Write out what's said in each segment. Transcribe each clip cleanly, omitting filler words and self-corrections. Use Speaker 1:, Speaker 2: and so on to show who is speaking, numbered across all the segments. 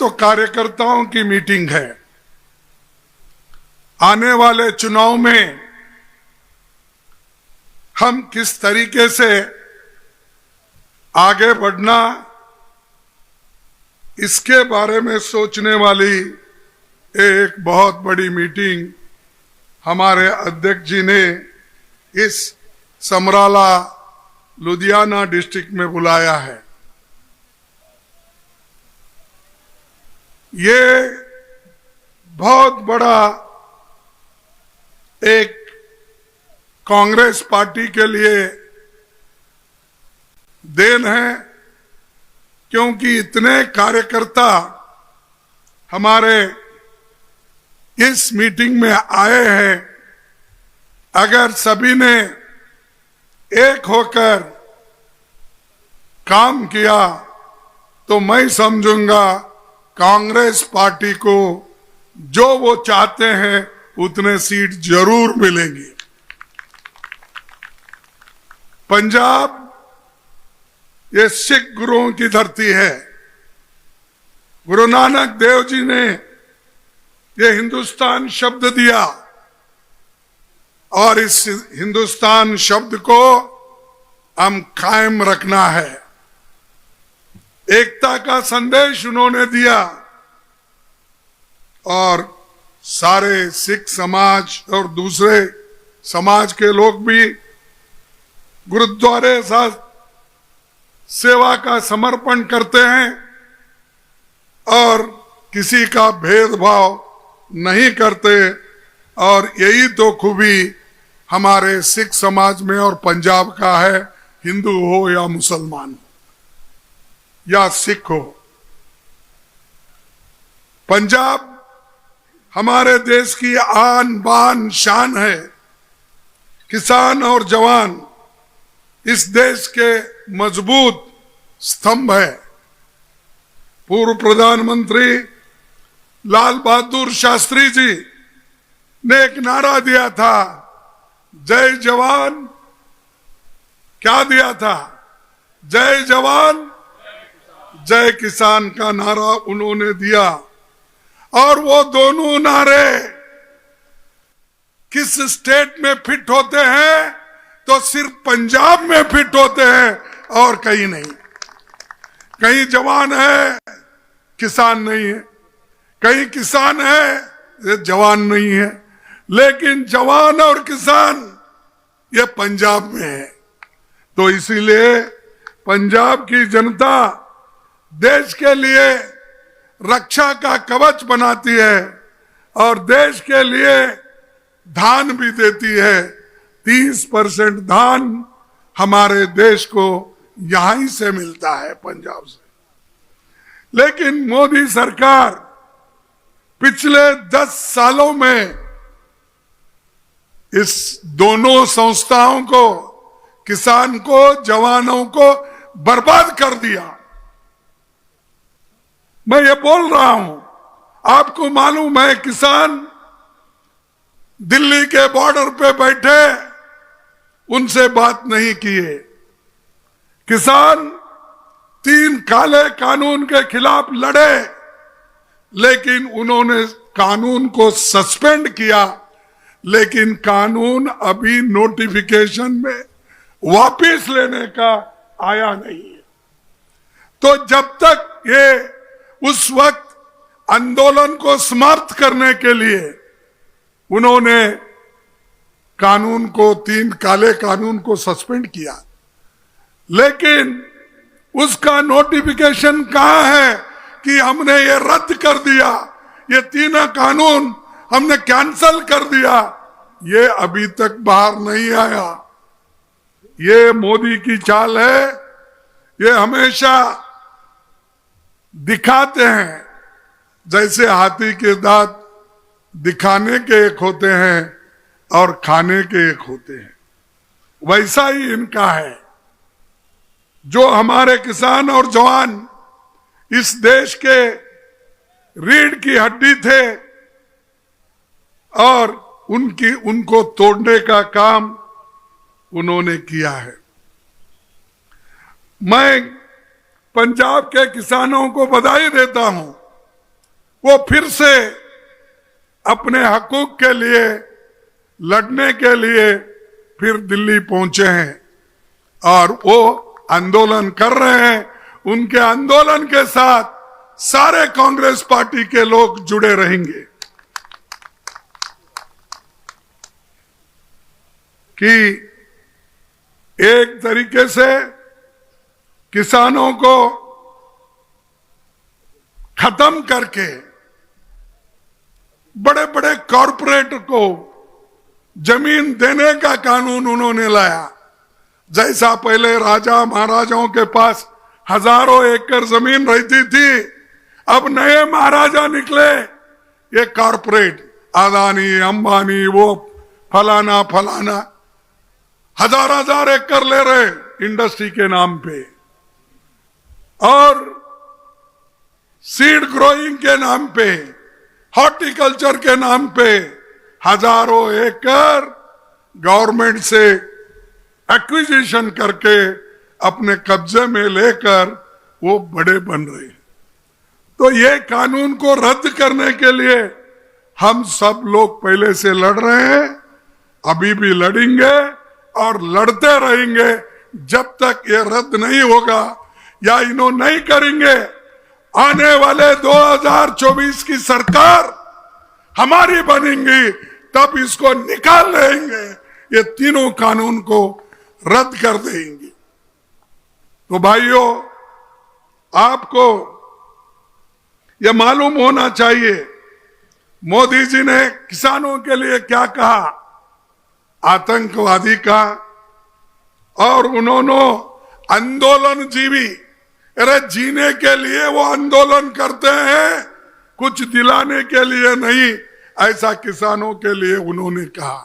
Speaker 1: तो कार्यकर्ताओं की मीटिंग है। आने वाले चुनाव में हम किस तरीके से आगे बढ़ना, इसके बारे में सोचने वाली एक बहुत बड़ी मीटिंग हमारे अध्यक्ष जी ने इस समराला लुधियाना डिस्ट्रिक्ट में बुलाया है। ये बहुत बड़ा एक कांग्रेस पार्टी के लिए देन है, क्योंकि इतने कार्यकर्ता हमारे इस मीटिंग में आए हैं। अगर सभी ने एक होकर काम किया तो मैं समझूंगा कांग्रेस पार्टी को जो वो चाहते हैं उतने सीट जरूर मिलेंगी। पंजाब ये सिख गुरुओं की धरती है। गुरु नानक देव जी ने ये हिंदुस्तान शब्द दिया और इस हिंदुस्तान शब्द को हम कायम रखना है। एकता का संदेश उन्होंने दिया और सारे सिख समाज और दूसरे समाज के लोग भी गुरुद्वारे साथ सेवा का समर्पण करते हैं और किसी का भेदभाव नहीं करते। और यही तो खूबी हमारे सिख समाज में और पंजाब का है, हिंदू हो या मुसलमान हो या सिख हो। पंजाब हमारे देश की आन बान शान है। किसान और जवान इस देश के मजबूत स्तंभ है। पूर्व प्रधानमंत्री लाल बहादुर शास्त्री जी ने एक नारा दिया था, जय जवान। क्या दिया था? जय जवान जय किसान का नारा उन्होंने दिया। और वो दोनों नारे किस स्टेट में फिट होते हैं? तो सिर्फ पंजाब में फिट होते हैं और कहीं नहीं। कहीं जवान है, किसान नहीं है, कहीं किसान है, जवान नहीं है। लेकिन जवान और किसान ये पंजाब में है। तो इसीलिए पंजाब की जनता देश के लिए रक्षा का कवच बनाती है और देश के लिए धान भी देती है। 30% धान हमारे देश को यहीं से मिलता है, पंजाब से। लेकिन मोदी सरकार पिछले 10 सालों में इस दोनों संस्थाओं को, किसान को, जवानों को बर्बाद कर दिया। मैं ये बोल रहा हूं, आपको मालूम है किसान दिल्ली के बॉर्डर पे बैठे, उनसे बात नहीं किए। किसान 3 काले कानून के खिलाफ लड़े, लेकिन उन्होंने कानून को सस्पेंड किया। लेकिन कानून अभी नोटिफिकेशन में वापस लेने का आया नहीं है। तो जब तक ये उस वक्त आंदोलन को समाप्त करने के लिए उन्होंने कानून को, 3 काले कानून को सस्पेंड किया, लेकिन उसका नोटिफिकेशन कहां है कि हमने ये रद्द कर दिया, ये 3 कानून हमने कैंसल कर दिया। ये अभी तक बाहर नहीं आया। ये मोदी की चाल है। ये हमेशा दिखाते हैं, जैसे हाथी के दांत दिखाने के एक होते हैं और खाने के एक होते हैं, वैसा ही इनका है। जो हमारे किसान और जवान इस देश के रीढ़ की हड्डी थे और उनको तोड़ने का काम उन्होंने किया है। मैं पंजाब के किसानों को बधाई देता हूं वो फिर से अपने हकूक के लिए लड़ने के लिए फिर दिल्ली पहुंचे हैं और वो आंदोलन कर रहे हैं। उनके आंदोलन के साथ सारे कांग्रेस पार्टी के लोग जुड़े रहेंगे कि एक तरीके से किसानों को खत्म करके बड़े बड़े कॉरपोरेट को जमीन देने का कानून उन्होंने लाया। जैसा पहले राजा महाराजाओं के पास हजारों एकड़ जमीन रहती थी, अब नए महाराजा निकले, ये कॉरपोरेट अदानी अंबानी वो फलाना फलाना हजार एकड़ ले रहे इंडस्ट्री के नाम पे और सीड ग्रोइंग के नाम पे, हॉर्टिकल्चर के नाम पे हजारों एकड़ गवर्नमेंट से एक्विजिशन करके अपने कब्जे में लेकर वो बड़े बन रहे हैं। तो ये कानून को रद्द करने के लिए हम सब लोग पहले से लड़ रहे हैं, अभी भी लड़ेंगे और लड़ते रहेंगे जब तक ये रद्द नहीं होगा या इन्होंने नहीं करेंगे। आने वाले 2024 की सरकार हमारी बनेगी, तब इसको निकाल लेंगे, ये तीनों कानून को रद्द कर देंगे। तो भाइयों, आपको ये मालूम होना चाहिए मोदी जी ने किसानों के लिए क्या कहा, आतंकवादी का, और उन्होंने आंदोलन जीवी, अरे जीने के लिए वो आंदोलन करते हैं, कुछ दिलाने के लिए नहीं, ऐसा किसानों के लिए उन्होंने कहा।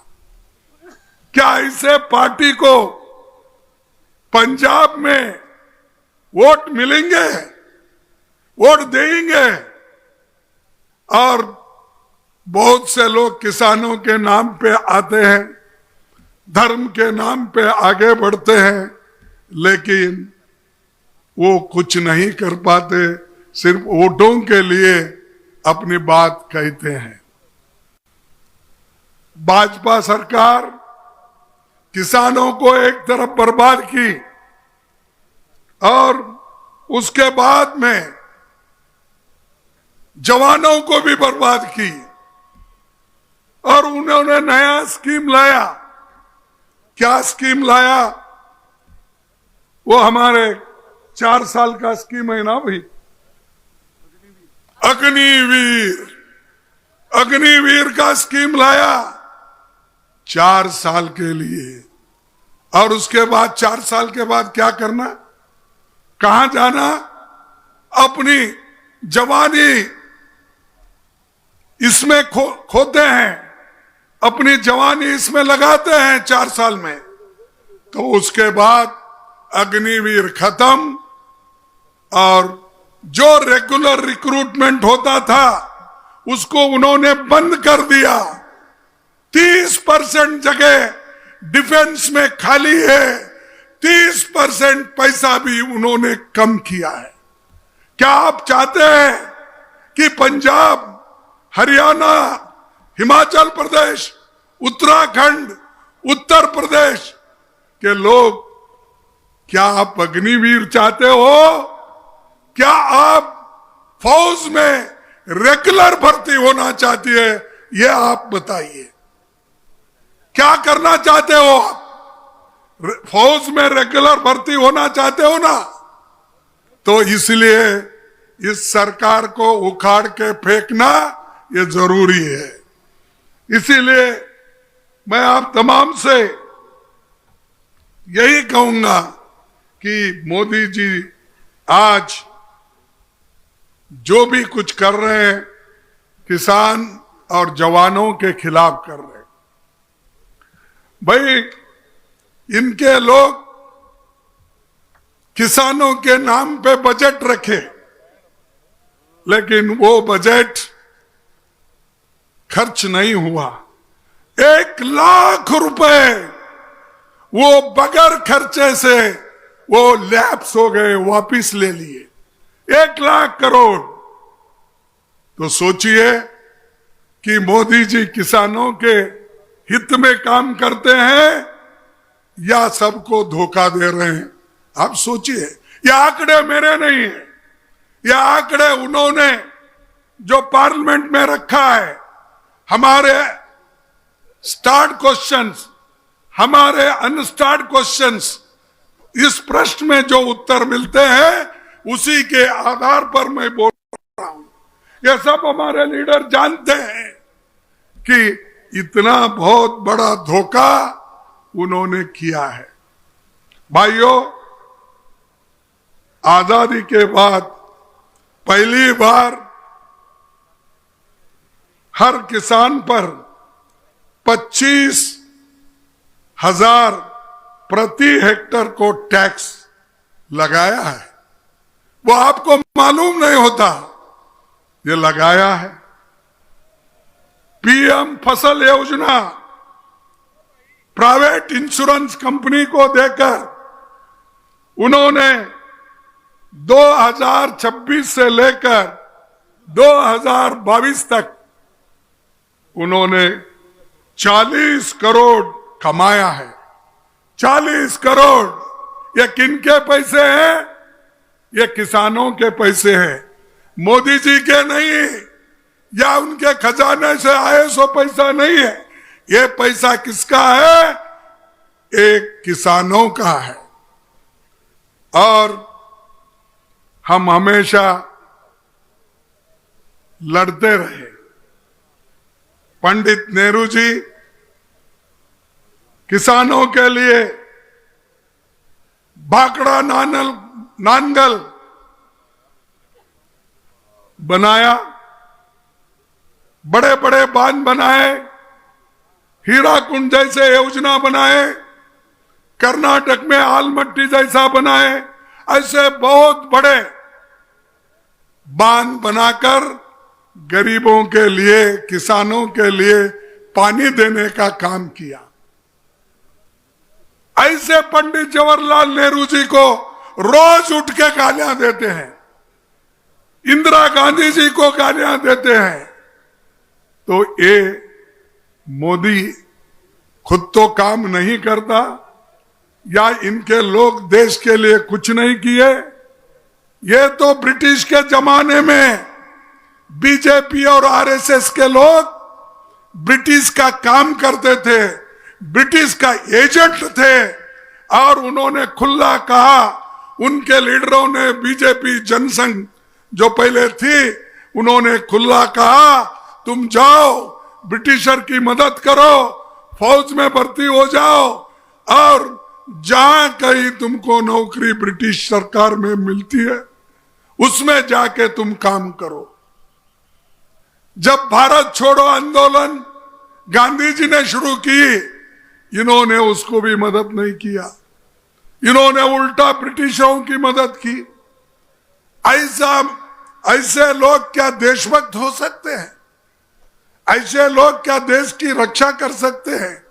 Speaker 1: क्या ऐसे पार्टी को पंजाब में वोट मिलेंगे, वोट देंगे? और बहुत से लोग किसानों के नाम पे आते हैं, धर्म के नाम पे आगे बढ़ते हैं, लेकिन वो कुछ नहीं कर पाते, सिर्फ वोटों के लिए अपनी बात कहते हैं। भाजपा सरकार किसानों को एक तरफ बर्बाद की और उसके बाद में जवानों को भी बर्बाद की, और उन्होंने नया स्कीम लाया। क्या स्कीम लाया? वो हमारे 4 साल का स्कीम है ना भाई, अग्निवीर। अग्निवीर का स्कीम लाया 4 साल के लिए, और उसके बाद 4 साल के बाद क्या करना, कहां जाना? अपनी जवानी इसमें खोते हैं, अपनी जवानी इसमें लगाते हैं 4 साल में। तो उसके बाद अग्निवीर खत्म, और जो रेगुलर रिक्रूटमेंट होता था उसको उन्होंने बंद कर दिया। 30% जगह डिफेंस में खाली है, 30% पैसा भी उन्होंने कम किया है। क्या आप चाहते हैं कि पंजाब, हरियाणा, हिमाचल प्रदेश, उत्तराखंड, उत्तर प्रदेश के लोग, क्या आप अग्निवीर चाहते हो? क्या आप फौज में रेगुलर भर्ती होना चाहती है? ये आप बताइए, क्या करना चाहते हो आप? फौज में रेगुलर भर्ती होना चाहते हो ना? तो इसलिए इस सरकार को उखाड़ के फेंकना ये जरूरी है। इसीलिए मैं आप तमाम से यही कहूंगा कि मोदी जी आज जो भी कुछ कर रहे हैं, किसान और जवानों के खिलाफ कर रहे हैं। भाई, इनके लोग किसानों के नाम पे बजट रखे, लेकिन वो बजट खर्च नहीं हुआ। 1 लाख रुपए वो बगैर खर्चे से वो लैप्स हो गए, वापिस ले लिए। 1 लाख करोड़ तो सोचिए कि मोदी जी किसानों के हित में काम करते हैं या सबको धोखा दे रहे हैं। आप सोचिए, ये आंकड़े मेरे नहीं है, ये आंकड़े उन्होंने जो पार्लियामेंट में रखा है। हमारे स्टार्ट क्वेश्चंस, हमारे अनस्टार्ट क्वेश्चंस, इस प्रश्न में जो उत्तर मिलते हैं उसी के आधार पर मैं बोल रहा हूं। ये सब हमारे लीडर जानते हैं कि इतना बहुत बड़ा धोखा उन्होंने किया है। भाइयों, आजादी के बाद पहली बार हर किसान पर 25,000 प्रति हेक्टर को टैक्स लगाया है। वो आपको मालूम नहीं होता, ये लगाया है। पीएम फसल योजना प्राइवेट इंश्योरेंस कंपनी को देकर उन्होंने 2026 से लेकर 2022 तक उन्होंने 40 करोड़ कमाया है। 40 करोड़। ये किनके पैसे हैं? ये किसानों के पैसे हैं, मोदी जी के नहीं, या उनके खजाने से आए सो पैसा नहीं है। ये पैसा किसका है? एक किसानों का है। और हम हमेशा लड़ते रहे। पंडित नेहरू जी किसानों के लिए भाखड़ा नांगल बनाया, बड़े बड़े बांध बनाए, हीराकुंड जैसे योजना बनाए, कर्नाटक में आलमट्टी जैसा बनाए। ऐसे बहुत बड़े बांध बनाकर गरीबों के लिए, किसानों के लिए पानी देने का काम किया। ऐसे पंडित जवाहरलाल नेहरू जी को रोज उठ के गालियां देते हैं, इंदिरा गांधी जी को गालियां देते हैं। तो ये मोदी खुद तो काम नहीं करता, या इनके लोग देश के लिए कुछ नहीं किए। ये तो ब्रिटिश के जमाने में बीजेपी और आरएसएस के लोग ब्रिटिश का काम करते थे, ब्रिटिश का एजेंट थे। और उन्होंने खुला कहा, उनके लीडरों ने, बीजेपी जनसंघ जो पहले थी, उन्होंने खुला कहा तुम जाओ ब्रिटिशर की मदद करो, फौज में भर्ती हो जाओ, और जहां कहीं तुमको नौकरी ब्रिटिश सरकार में मिलती है उसमें जाके तुम काम करो। जब भारत छोड़ो आंदोलन गांधी जी ने शुरू की, इन्होंने उसको भी मदद नहीं किया, इन्होंने उल्टा ब्रिटिशरों की मदद की। ऐसे लोग क्या देशभक्त हो सकते हैं? ऐसे लोग क्या देश की रक्षा कर सकते हैं?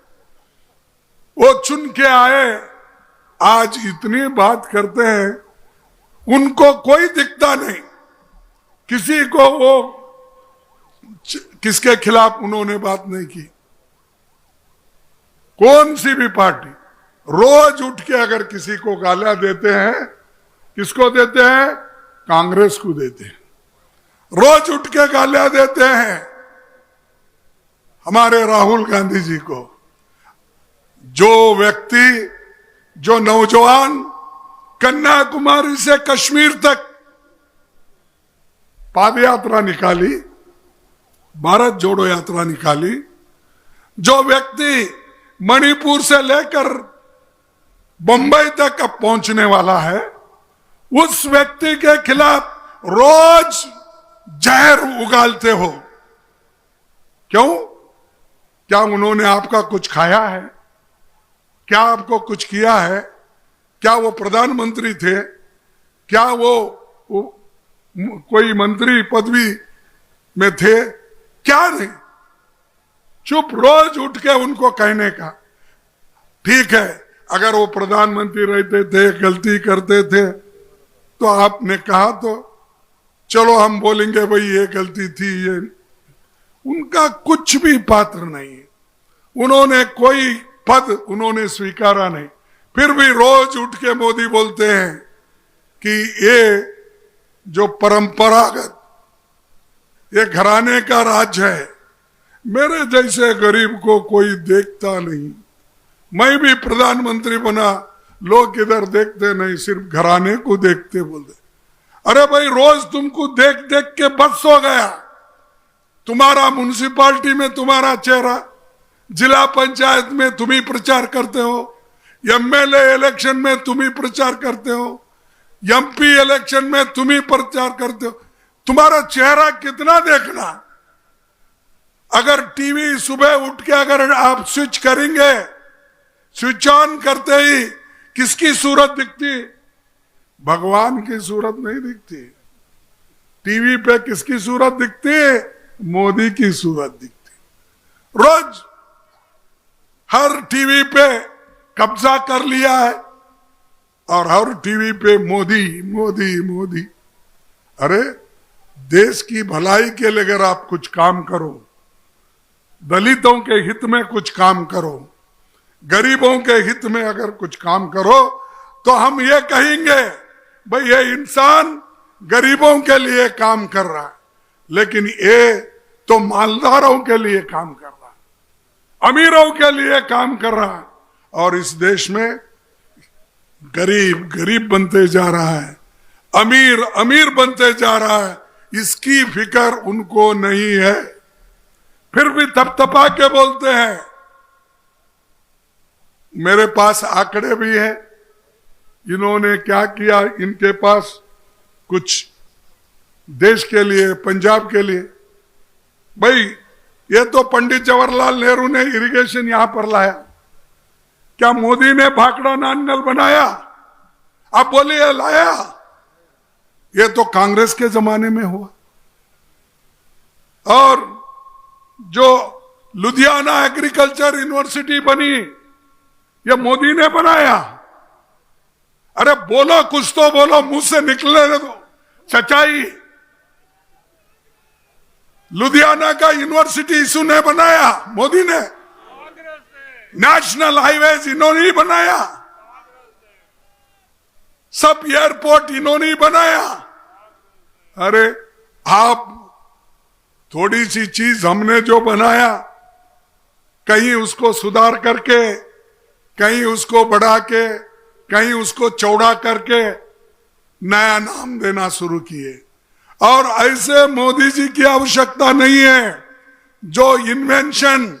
Speaker 1: वो चुन के आए, आज इतनी बात करते हैं, उनको कोई दिखता नहीं, किसी को वो किसके खिलाफ उन्होंने बात नहीं की। कौन सी भी पार्टी रोज उठ के अगर किसी को गालियां देते हैं, किसको देते हैं? कांग्रेस को देते हैं। रोज उठ के गालियां देते हैं हमारे राहुल गांधी जी को। जो व्यक्ति, जो नौजवान कन्याकुमारी से कश्मीर तक पादयात्रा निकाली, भारत जोड़ो यात्रा निकाली, जो व्यक्ति मणिपुर से लेकर बंबई तक अब पहुंचने वाला है, उस व्यक्ति के खिलाफ रोज जहर उगालते हो। क्यों? क्या उन्होंने आपका कुछ खाया है? क्या आपको कुछ किया है? क्या वो प्रधानमंत्री थे? क्या वो कोई मंत्री पदवी में थे? क्या नहीं। चुप, रोज उठ के उनको कहने का। ठीक है, अगर वो प्रधानमंत्री रहते थे, गलती करते थे, तो आपने कहा तो चलो हम बोलेंगे भाई ये गलती थी, ये उनका कुछ भी पात्र नहीं है। उन्होंने कोई पद उन्होंने स्वीकारा नहीं, फिर भी रोज उठ के मोदी बोलते हैं कि ये जो परंपरागत ये घराने का राज है, मेरे जैसे गरीब को कोई देखता नहीं। मैं भी प्रधानमंत्री बना, लोग इधर देखते नहीं, सिर्फ घराने को देखते बोलते। अरे भाई रोज तुमको देख देख के बस हो गया। तुम्हारा म्युनिसिपालिटी में तुम्हारा चेहरा, जिला पंचायत में तुम ही प्रचार करते हो, एमएलए इलेक्शन में तुम ही प्रचार करते हो, एमपी इलेक्शन में तुम ही प्रचार करते हो। तुम्हारा चेहरा कितना देखना। अगर टीवी सुबह उठ के अगर आप स्विच करेंगे, स्विच ऑन करते ही किसकी सूरत दिखती? भगवान की सूरत नहीं दिखती। टीवी पे किसकी सूरत दिखती? मोदी की सूरत दिखती। रोज हर टीवी पे कब्जा कर लिया है और हर टीवी पे मोदी मोदी मोदी। अरे देश की भलाई के लिए अगर आप कुछ काम करो, दलितों के हित में कुछ काम करो, गरीबों के हित में अगर कुछ काम करो, तो हम ये कहेंगे भाई ये इंसान गरीबों के लिए काम कर रहा है, लेकिन ये तो मालदारों के लिए काम कर रहा है, अमीरों के लिए काम कर रहा है। और इस देश में गरीब गरीब बनते जा रहा है, अमीर अमीर बनते जा रहा है, इसकी फिक्र उनको नहीं है। फिर भी थपथपा के बोलते हैं। मेरे पास आंकड़े भी हैं, इन्होंने क्या किया इनके पास कुछ देश के लिए, पंजाब के लिए। भाई ये तो पंडित जवाहरलाल नेहरू ने इरिगेशन यहां पर लाया, क्या मोदी ने भाखड़ा नांगल बनाया? आप बोलिए लाया? ये तो कांग्रेस के जमाने में हुआ। और जो लुधियाना एग्रीकल्चर यूनिवर्सिटी बनी, ये मोदी ने बनाया। अरे बोलो, कुछ तो बोलो, मुंह से निकलने दो सच्चाई। लुधियाना का यूनिवर्सिटी इसने बनाया, मोदी ने। नेशनल हाईवेज इन्होंने ही बनाया, सब एयरपोर्ट इन्होंने ही बनाया। अरे आप थोड़ी सी चीज हमने जो बनाया, कहीं उसको सुधार करके, कहीं उसको बढ़ा के, कहीं उसको चौड़ा करके नया नाम देना शुरू किए। और ऐसे मोदी जी की आवश्यकता नहीं है। जो इन्वेंशन,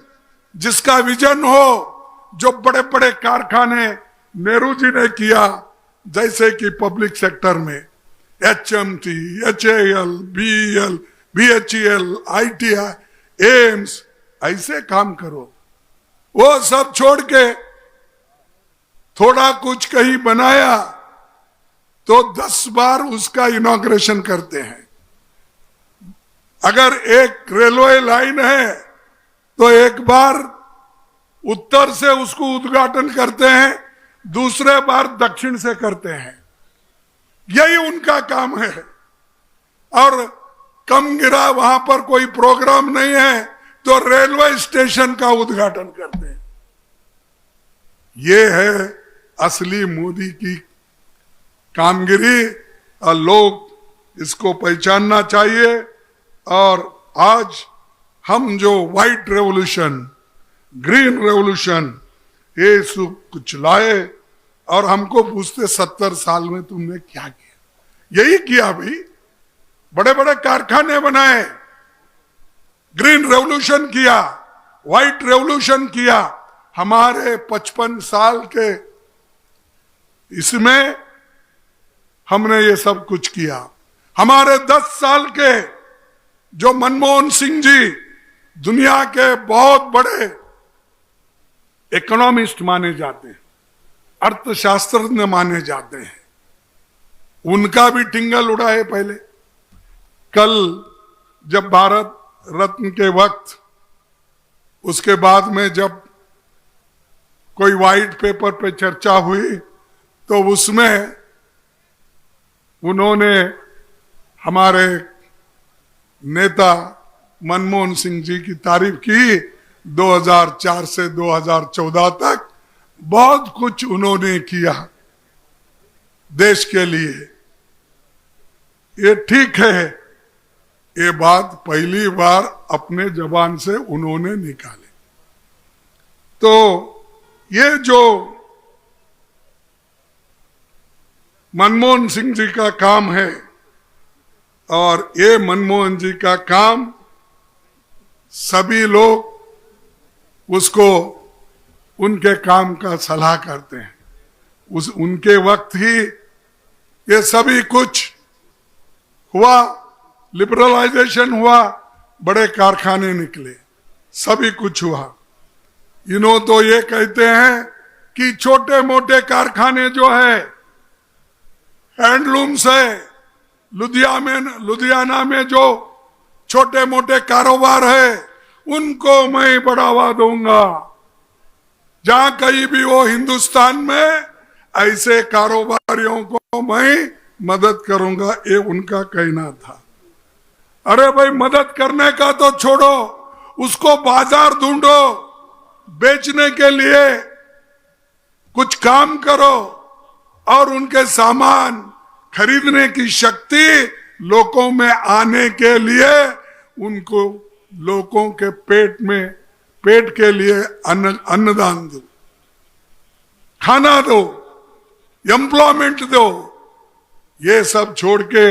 Speaker 1: जिसका विजन हो, जो बड़े बड़े कारखाने नेहरू जी ने किया, जैसे कि पब्लिक सेक्टर में HMT, HAL, BEL, BHEL, ITI, AIIMS, ऐसे काम करो। वो सब छोड़ के थोड़ा कुछ कहीं बनाया तो 10 बार उसका इनॉग्रेशन करते हैं। अगर एक रेलवे लाइन है तो एक बार उत्तर से उसको उद्घाटन करते हैं, दूसरे बार दक्षिण से करते हैं। यही उनका काम है। और कम गिरा वहां पर कोई प्रोग्राम नहीं है तो रेलवे स्टेशन का उद्घाटन करते हैं। ये है असली मोदी की कामगिरी और लोग इसको पहचानना चाहिए। और आज हम जो व्हाइट रेवोल्यूशन, ग्रीन रेवोल्यूशन, ये सब कुछ लाए और हमको पूछते 70 साल में तुमने क्या किया? यही किया भाई, बड़े बड़े कारखाने बनाए, ग्रीन रेवोल्यूशन किया, व्हाइट रेवोल्यूशन किया। हमारे 55 साल के इसमें हमने ये सब कुछ किया। हमारे 10 साल के जो मनमोहन सिंह जी दुनिया के बहुत बड़े इकोनॉमिस्ट माने जाते हैं, अर्थशास्त्रज्ञ माने जाते हैं, उनका भी टिंगल उड़ा है पहले। कल जब भारत रत्न के वक्त, उसके बाद में जब कोई व्हाइट पेपर पे चर्चा हुई तो उसमें उन्होंने हमारे नेता मनमोहन सिंह जी की तारीफ की। 2004 से 2014 तक बहुत कुछ उन्होंने किया देश के लिए। ये ठीक है, ये बात पहली बार अपने जबान से उन्होंने निकाली। तो ये जो मनमोहन सिंह जी का काम है, और ये मनमोहन जी का काम सभी लोग उसको उनके काम का सलाह करते हैं। उनके वक्त ही ये सभी कुछ हुआ, लिबरलाइजेशन हुआ, बड़े कारखाने निकले, सभी कुछ हुआ। इन्हों तो ये कहते हैं कि छोटे मोटे कारखाने जो है, हैंडलूम्स है, लुधियाना में जो छोटे मोटे कारोबार है, उनको मैं बढ़ावा दूंगा। जहां कहीं भी वो हिंदुस्तान में ऐसे कारोबारियों को मैं मदद करूंगा, ये उनका कहना था। अरे भाई, मदद करने का तो छोड़ो, उसको बाजार ढूंढो, बेचने के लिए कुछ काम करो, और उनके सामान खरीदने की शक्ति लोगों में आने के लिए उनको लोगों के पेट के लिए अन्नदान दो, खाना दो, एम्प्लॉयमेंट दो। ये सब छोड़ के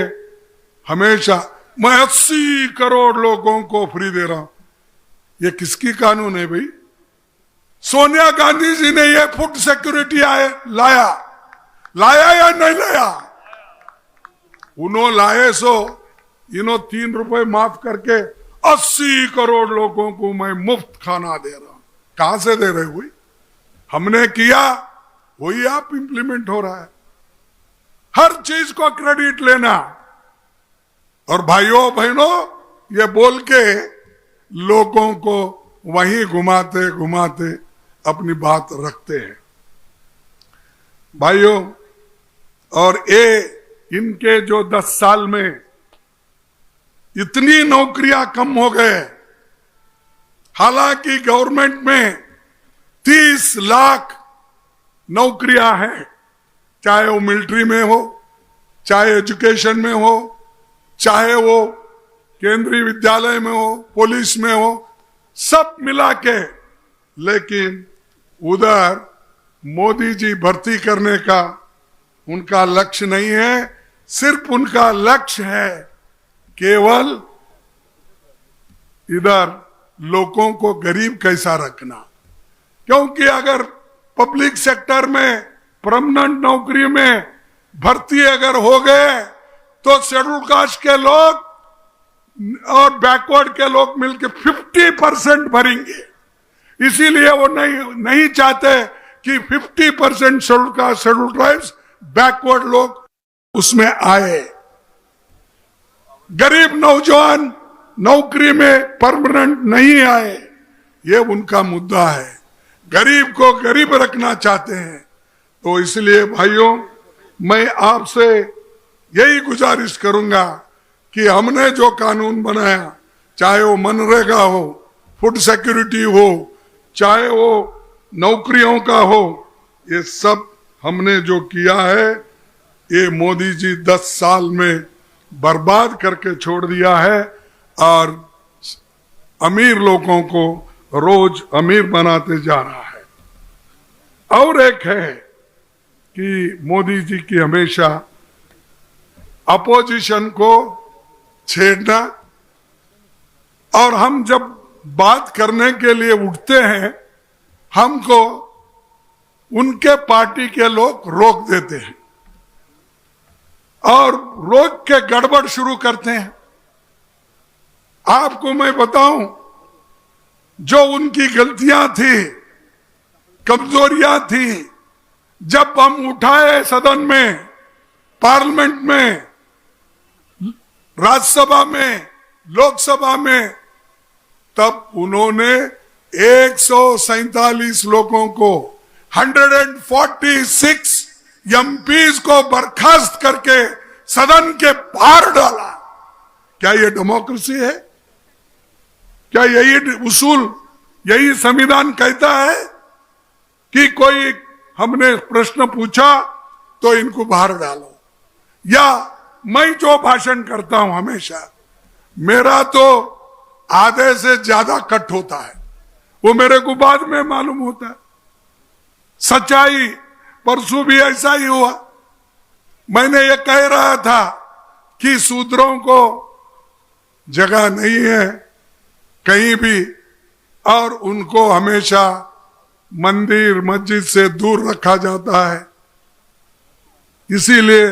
Speaker 1: हमेशा मैं 80 करोड़ लोगों को फ्री दे रहा हूं, ये किसकी कानून है भाई? सोनिया गांधी जी ने ये फूड सिक्योरिटी लाया या नहीं लाया? उन्होंने लाए, सो इन्हों 3 रुपए माफ करके 80 करोड़ लोगों को मैं मुफ्त खाना दे रहा हूं। कहां से दे रहे हुई? हमने किया, वही आप इंप्लीमेंट हो रहा है। हर चीज को क्रेडिट लेना, और भाइयों बहनों ये बोल के लोगों को वहीं घुमाते घुमाते अपनी बात रखते हैं भाइयों। और ये इनके जो 10 साल में इतनी नौकरियां कम हो गए, हालांकि गवर्नमेंट में 30 लाख नौकरियां हैं, चाहे वो मिलिट्री में हो, चाहे एजुकेशन में हो, चाहे वो केंद्रीय विद्यालय में हो, पुलिस में हो, सब मिला के। लेकिन उधर मोदी जी भर्ती करने का उनका लक्ष्य नहीं है, सिर्फ उनका लक्ष्य है केवल इधर लोगों को गरीब कैसा रखना। क्योंकि अगर पब्लिक सेक्टर में परमानेंट नौकरी में भर्ती अगर हो गए तो शेड्यूल कास्ट के लोग और बैकवर्ड के लोग मिलकर 50% भरेंगे। इसीलिए वो नहीं चाहते कि 50% schedule caste, schedule tribes, backward लोग उसमें आए। गरीब नौजवान नौकरी में परमानेंट नहीं आए, ये उनका मुद्दा है। गरीब को गरीब रखना चाहते हैं। तो इसलिए भाइयों, मैं आपसे यही गुजारिश करूंगा कि हमने जो कानून बनाया, चाहे वो मनरेगा हो, फूड सिक्योरिटी हो, चाहे वो नौकरियों का हो, ये सब हमने जो किया है, ये मोदी जी 10 साल में बर्बाद करके छोड़ दिया है, और अमीर लोगों को रोज अमीर बनाते जा रहा है। और एक है कि मोदी जी की हमेशा अपोजिशन को छेड़ना, और हम जब बात करने के लिए उठते हैं, हमको उनके पार्टी के लोग रोक देते हैं और रोक के गड़बड़ शुरू करते हैं। आपको मैं बताऊं, जो उनकी गलतियां थी, कमजोरियां थी, जब हम उठाए सदन में, पार्लियामेंट में, राज्यसभा में, लोकसभा में, तब उन्होंने 147 लोगों को, 146 एमपीज को बर्खास्त करके सदन के बाहर डाला। क्या ये डेमोक्रेसी है? क्या यही उसूल, यही संविधान कहता है कि कोई हमने प्रश्न पूछा तो इनको बाहर डालो? या मैं जो भाषण करता हूं हमेशा, मेरा तो आधे से ज्यादा कट होता है, वो मेरे को बाद में मालूम होता है। सच्चाई परसों भी ऐसा ही हुआ। मैंने ये कह रहा था कि शूद्रों को जगह नहीं है कहीं भी, और उनको हमेशा मंदिर मस्जिद से दूर रखा जाता है, इसीलिए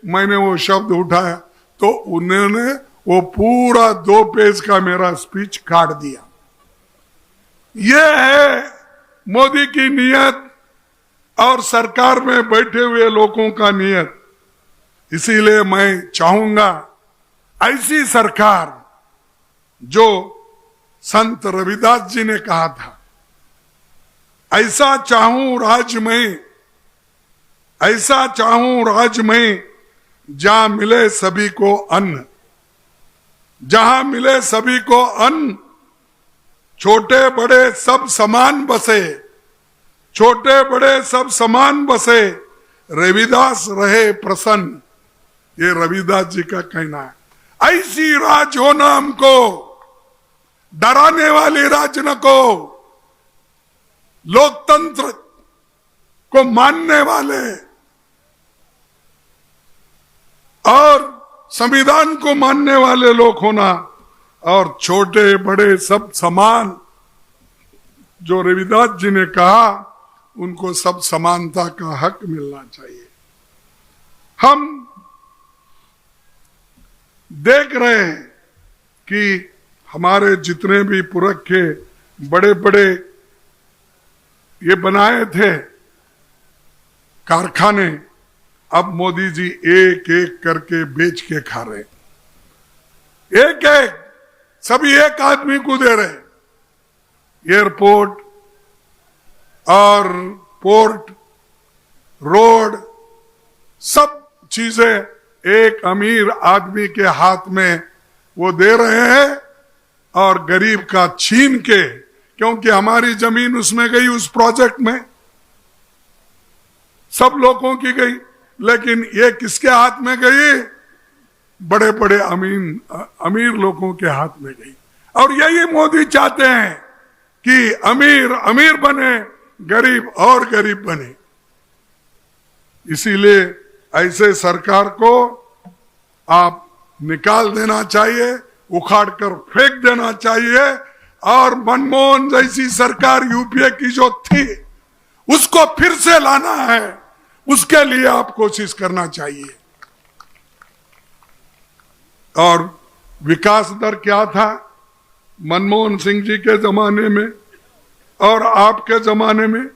Speaker 1: मैंने वो शब्द उठाया, तो उन्होंने वो पूरा 2 पेज का मेरा स्पीच काट दिया। ये है मोदी की नीयत और सरकार में बैठे हुए लोगों का नीयत। इसीलिए मैं चाहूंगा ऐसी सरकार जो संत रविदास जी ने कहा था, ऐसा चाहूं राज में, ऐसा चाहूं राज में जहां मिले सभी को अन्न, जहां मिले सभी को अन्न, छोटे बड़े सब समान बसे, छोटे बड़े सब समान बसे, रविदास रहे प्रसन्न। ये रविदास जी का कहना है। ऐसी राज हो ना हमको, डराने वाली राज न को, लोकतंत्र को मानने वाले और संविधान को मानने वाले लोग होना, और छोटे बड़े सब समान, जो रविदास जी ने कहा, उनको सब समानता का हक मिलना चाहिए। हम देख रहे हैं कि हमारे जितने भी पूरब के बड़े बड़े ये बनाए थे कारखाने, अब मोदी जी एक एक करके बेच के खा रहे, एक एक, सभी एक आदमी को दे रहे। एयरपोर्ट और पोर्ट, रोड, सब चीजें एक अमीर आदमी के हाथ में वो दे रहे हैं, और गरीब का छीन के, क्योंकि हमारी जमीन उसमें गई, उस प्रोजेक्ट में सब लोगों की गई, लेकिन ये किसके हाथ में गई? बड़े बड़े अमीर लोगों के हाथ में गई। और यही मोदी चाहते हैं कि अमीर अमीर बने, गरीब और गरीब बने। इसीलिए ऐसे सरकार को आप निकाल देना चाहिए, उखाड़ कर फेंक देना चाहिए, और मनमोहन जैसी सरकार यूपीए की जो थी उसको फिर से लाना है, उसके लिए आप कोशिश करना चाहिए। और विकास दर क्या था मनमोहन सिंह जी के जमाने में और आपके जमाने में?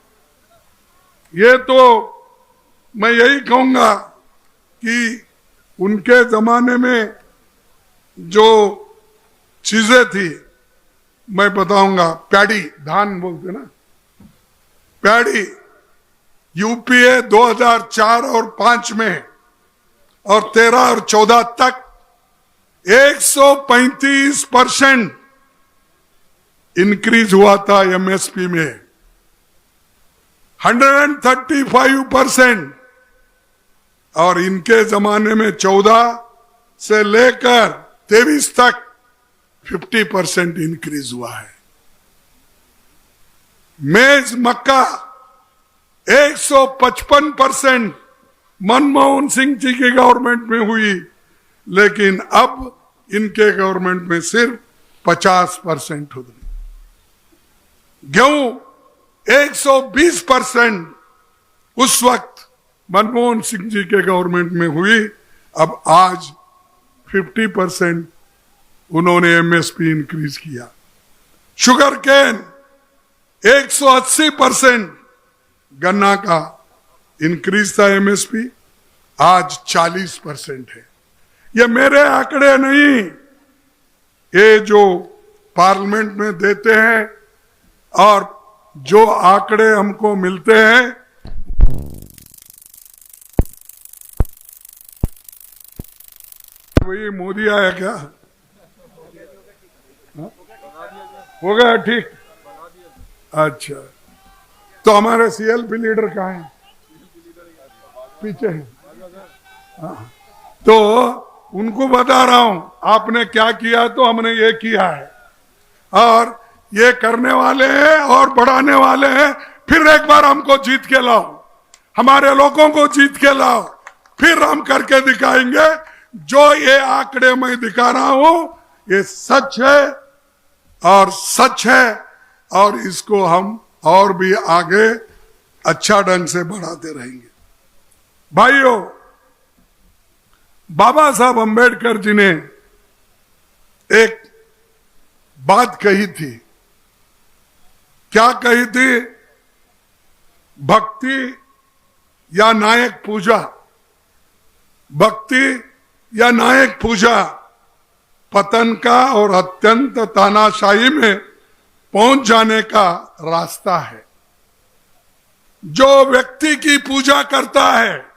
Speaker 1: ये तो मैं यही कहूंगा कि उनके जमाने में जो चीजें थी, मैं बताऊंगा, पैडी, धान बोलते ना, पैडी, यूपीए 2004 और 5 में और 13 और 14 तक 135% इंक्रीज हुआ था एमएसपी में, 135%, और इनके जमाने में 14 से लेकर 23 तक 50% इंक्रीज हुआ है। मेज मक्का 155% मनमोहन सिंह जी की गवर्नमेंट में हुई, लेकिन अब इनके गवर्नमेंट में सिर्फ 50% हो गई। गेहूं 120% उस वक्त मनमोहन सिंह जी के गवर्नमेंट में हुई, अब आज 50% उन्होंने एमएसपी इंक्रीज किया। शुगर केन 180% गन्ना का इंक्रीज था एमएसपी, आज 40% है। ये मेरे आंकड़े नहीं, ये जो पार्लियामेंट में देते हैं और जो आंकड़े हमको मिलते हैं, वही मोदी आया क्या? हो गया ठीक। अच्छा, तो हमारे सीएलपी लीडर कहाँ हैं? पीछे हैं। हाँ। तो उनको बता रहा हूं आपने क्या किया, तो हमने ये किया है और ये करने वाले हैं और बढ़ाने वाले हैं। फिर एक बार हमको जीत के लाओ, हमारे लोगों को जीत के लाओ, फिर हम करके दिखाएंगे। जो ये आंकड़े मैं दिखा रहा हूं ये सच है और सच है, और इसको हम और भी आगे अच्छा ढंग से बढ़ाते रहेंगे। भाइयों, बाबा साहब अंबेडकर जी ने एक बात कही थी। क्या कही थी? भक्ति या नायक पूजा, भक्ति या नायक पूजा पतन का और अत्यंत तानाशाही में पहुंच जाने का रास्ता है। जो व्यक्ति की पूजा करता है,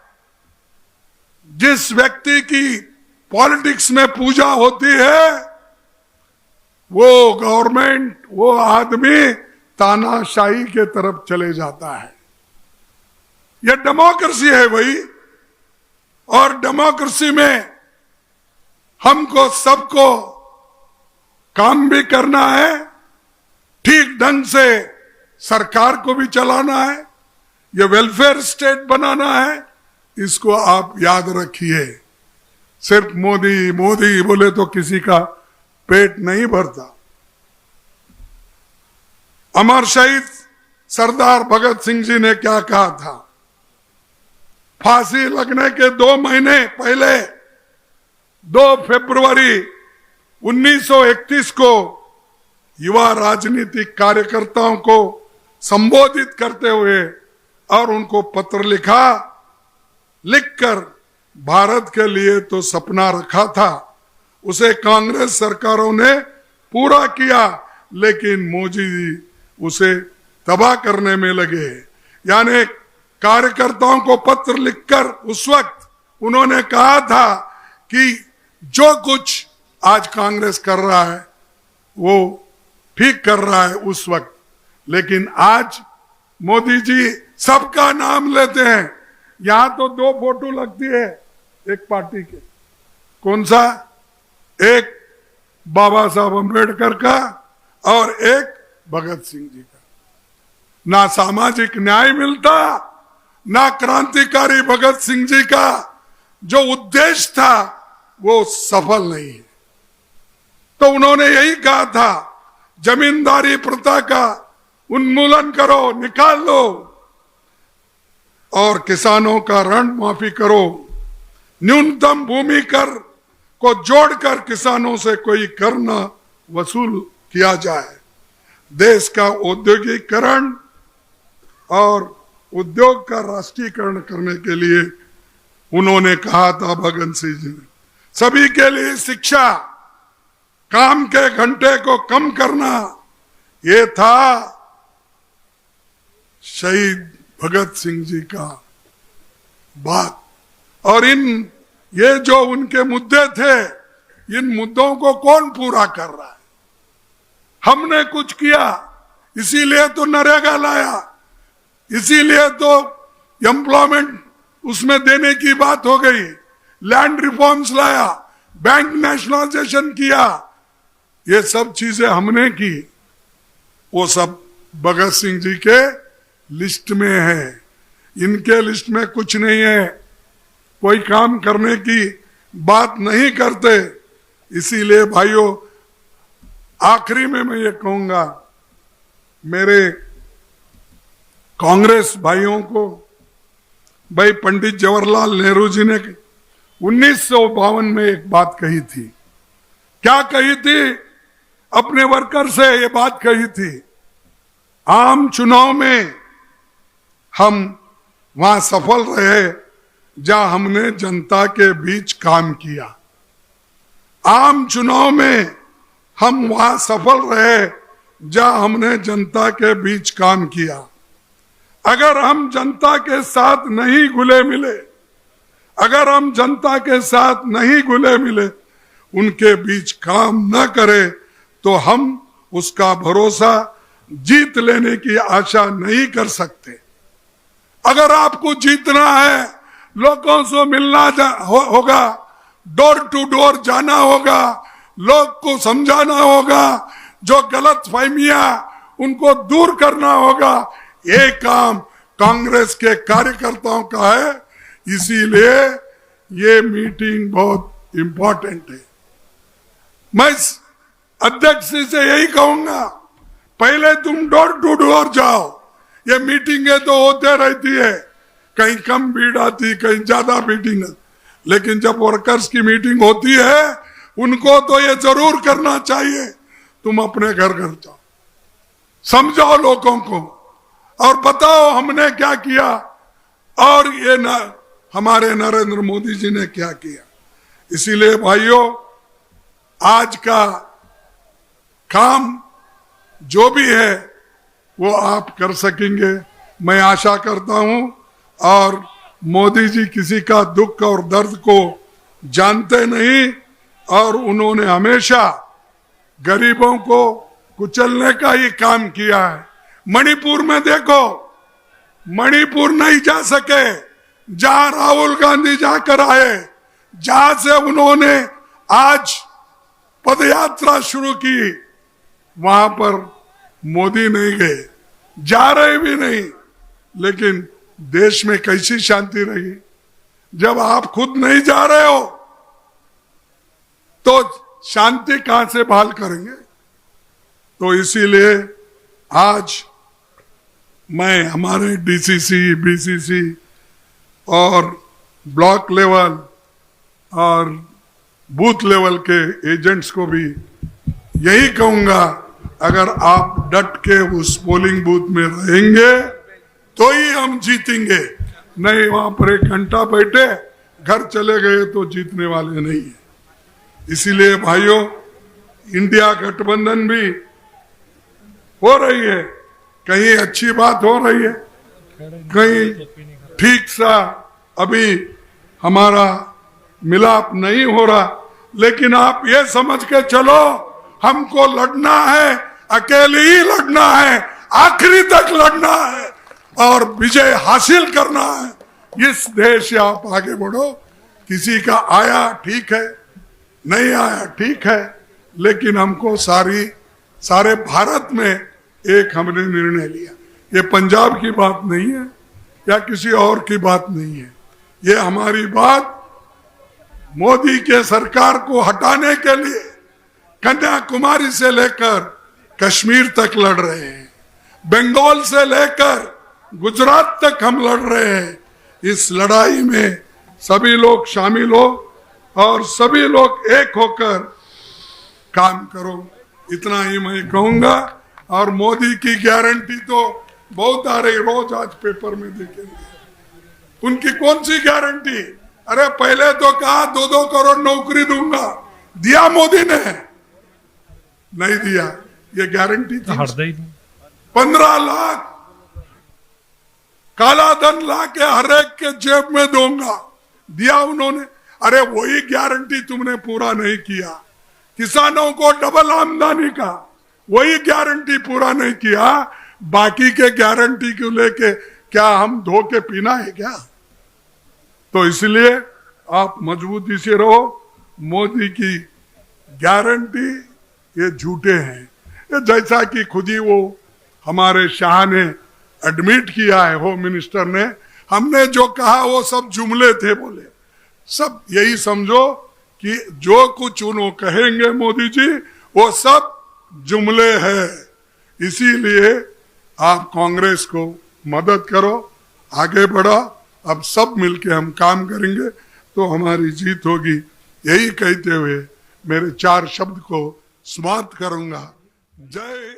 Speaker 1: जिस व्यक्ति की पॉलिटिक्स में पूजा होती है, वो गवर्नमेंट, वो आदमी तानाशाही के तरफ चले जाता है। यह डेमोक्रेसी है भाई, और डेमोक्रेसी में हमको सबको काम भी करना है, ठीक ढंग से सरकार को भी चलाना है, ये वेलफेयर स्टेट बनाना है। इसको आप याद रखिए। सिर्फ मोदी मोदी बोले तो किसी का पेट नहीं भरता। अमर शहीद सरदार भगत सिंह जी ने क्या कहा था? फांसी लगने के 2 महीने पहले 2 फरवरी 1931 को युवा राजनीतिक कार्यकर्ताओं को संबोधित करते हुए और उनको पत्र लिखा, लिखकर भारत के लिए तो सपना रखा था, उसे कांग्रेस सरकारों ने पूरा किया, लेकिन मोदी जी उसे तबाह करने में लगे। यानी कार्यकर्ताओं को पत्र लिखकर उस वक्त उन्होंने कहा था कि जो कुछ आज कांग्रेस कर रहा है वो ठीक कर रहा है उस वक्त, लेकिन आज मोदी जी सबका नाम लेते हैं। यहां तो 2 फोटो लगती है एक पार्टी के, कौन सा? एक बाबा साहब अंबेडकर का और एक भगत सिंह जी का। ना सामाजिक न्याय मिलता, ना क्रांतिकारी भगत सिंह जी का जो उद्देश्य था वो सफल नहीं है। तो उन्होंने यही कहा था, जमींदारी प्रथा का उन्मूलन करो, निकाल लो, और किसानों का ऋण माफी करो। न्यूनतम भूमि कर को जोड़कर किसानों से कोई कर न वसूल किया जाए। देश का औद्योगिकरण और उद्योग का राष्ट्रीयकरण करने के लिए उन्होंने कहा था भगत सिंह जी ने। सभी के लिए शिक्षा, काम के घंटे को कम करना, ये था शहीद भगत सिंह जी का बात। और ये जो उनके मुद्दे थे, इन मुद्दों को कौन पूरा कर रहा है? हमने कुछ किया, इसीलिए तो नरेगा लाया, इसीलिए तो एम्प्लॉयमेंट उसमें देने की बात हो गई, लैंड रिफॉर्म्स लाया, बैंक नेशनलाइजेशन किया, ये सब चीजें हमने की। वो सब भगत सिंह जी के लिस्ट में है, इनके लिस्ट में कुछ नहीं है। कोई काम करने की बात नहीं करते। इसीलिए भाइयों, आखिरी में मैं ये कहूंगा मेरे कांग्रेस भाइयों को, भाई पंडित जवाहरलाल नेहरू जी ने 1952 में एक बात कही थी। क्या कही थी? अपने वर्कर से ये बात कही थी, आम चुनाव में हम वहां सफल रहे जहां हमने जनता के बीच काम किया। आम चुनाव में हम वहां सफल रहे जहां हमने जनता के बीच काम किया। अगर हम जनता के साथ नहीं घुले मिले, अगर हम जनता के साथ नहीं घुले मिले, उनके बीच काम न करें, तो हम उसका भरोसा जीत लेने की आशा नहीं कर सकते। अगर आपको जीतना है, लोगों से मिलना होगा, डोर टू डोर जाना होगा, लोग को समझाना होगा, जो गलत फहमियां उनको दूर करना होगा। ये काम कांग्रेस के कार्यकर्ताओं का है, इसीलिए ये मीटिंग बहुत इंपॉर्टेंट है। मैं अध्यक्ष से यही कहूंगा, पहले तुम डोर टू डोर जाओ। ये मीटिंगें तो होते रहती है, कहीं कम भीड़ आती, कहीं ज्यादा मीटिंग, लेकिन जब वर्कर्स की मीटिंग होती है उनको तो ये जरूर करना चाहिए, तुम अपने घर घर जाओ, समझाओ लोगों को और बताओ हमने क्या किया और ये हमारे नरेंद्र मोदी जी ने क्या किया। इसीलिए भाइयों, आज का काम जो भी है वो आप कर सकेंगे, मैं आशा करता हूं। और मोदी जी किसी का दुख और दर्द को जानते नहीं, और उन्होंने हमेशा गरीबों को कुचलने का ही काम किया है। मणिपुर में देखो, मणिपुर नहीं जा सके, जहां राहुल गांधी जाकर आए, जहां से उन्होंने आज पदयात्रा शुरू की, वहां पर मोदी नहीं गए, जा रहे भी नहीं। लेकिन देश में कैसी शांति रही? जब आप खुद नहीं जा रहे हो तो शांति कहां से बहाल करेंगे? तो इसीलिए आज मैं हमारे डीसीसी, बीसीसी और ब्लॉक लेवल और बूथ लेवल के एजेंट्स को भी यही कहूंगा, अगर आप डट के उस पोलिंग बूथ में रहेंगे तो ही हम जीतेंगे, नहीं वहां पर 1 घंटा बैठे घर चले गए तो जीतने वाले नहीं है। इसीलिए भाइयों, इंडिया गठबंधन भी हो रही है, कहीं अच्छी बात हो रही है, कहीं ठीक सा अभी हमारा मिलाप नहीं हो रहा, लेकिन आप ये समझ के चलो, हमको लड़ना है, अकेले ही लड़ना है, आखिरी तक लड़ना है और विजय हासिल करना है। इस देश से आप आगे बढ़ो। किसी का आया ठीक है, नहीं आया ठीक है, लेकिन हमको सारे भारत में एक हमने निर्णय लिया। ये पंजाब की बात नहीं है या किसी और की बात नहीं है, ये हमारी बात मोदी के सरकार को हटाने के लिए कन्याकुमारी से लेकर कश्मीर तक लड़ रहे हैं, बंगाल से लेकर गुजरात तक हम लड़ रहे हैं। इस लड़ाई में सभी लोग शामिल हो और सभी लोग एक होकर काम करो, इतना ही मैं कहूंगा। और मोदी की गारंटी तो बहुत आ रही, रोज आज पेपर में देखेंगे। उनकी कौन सी गारंटी? अरे पहले तो कहा 2-2 करोड़ नौकरी दूंगा, दिया मोदी ने? नहीं दिया। ये गारंटी थी? 15 लाख काला धन ला के हर एक के जेब में दूंगा, दिया उन्होंने? अरे वही गारंटी तुमने पूरा नहीं किया। किसानों को डबल आमदनी का वही गारंटी पूरा नहीं किया, बाकी के गारंटी को लेके क्या हम धो के पीना है क्या? तो इसलिए आप मजबूती से रहो। मोदी की गारंटी ये झूठे हैं, ये जैसा कि खुद ही वो हमारे शाह ने एडमिट किया है, होम मिनिस्टर ने, हमने जो कहा वो सब जुमले थे बोले। सब यही समझो कि जो कुछ उन्होंने कहेंगे मोदी जी वो सब जुमले हैं। इसीलिए आप कांग्रेस को मदद करो, आगे बढ़ो, अब सब मिलके हम काम करेंगे तो हमारी जीत होगी। यही कहते हुए मेरे 4 शब्द को समाप्त करूंगा। जय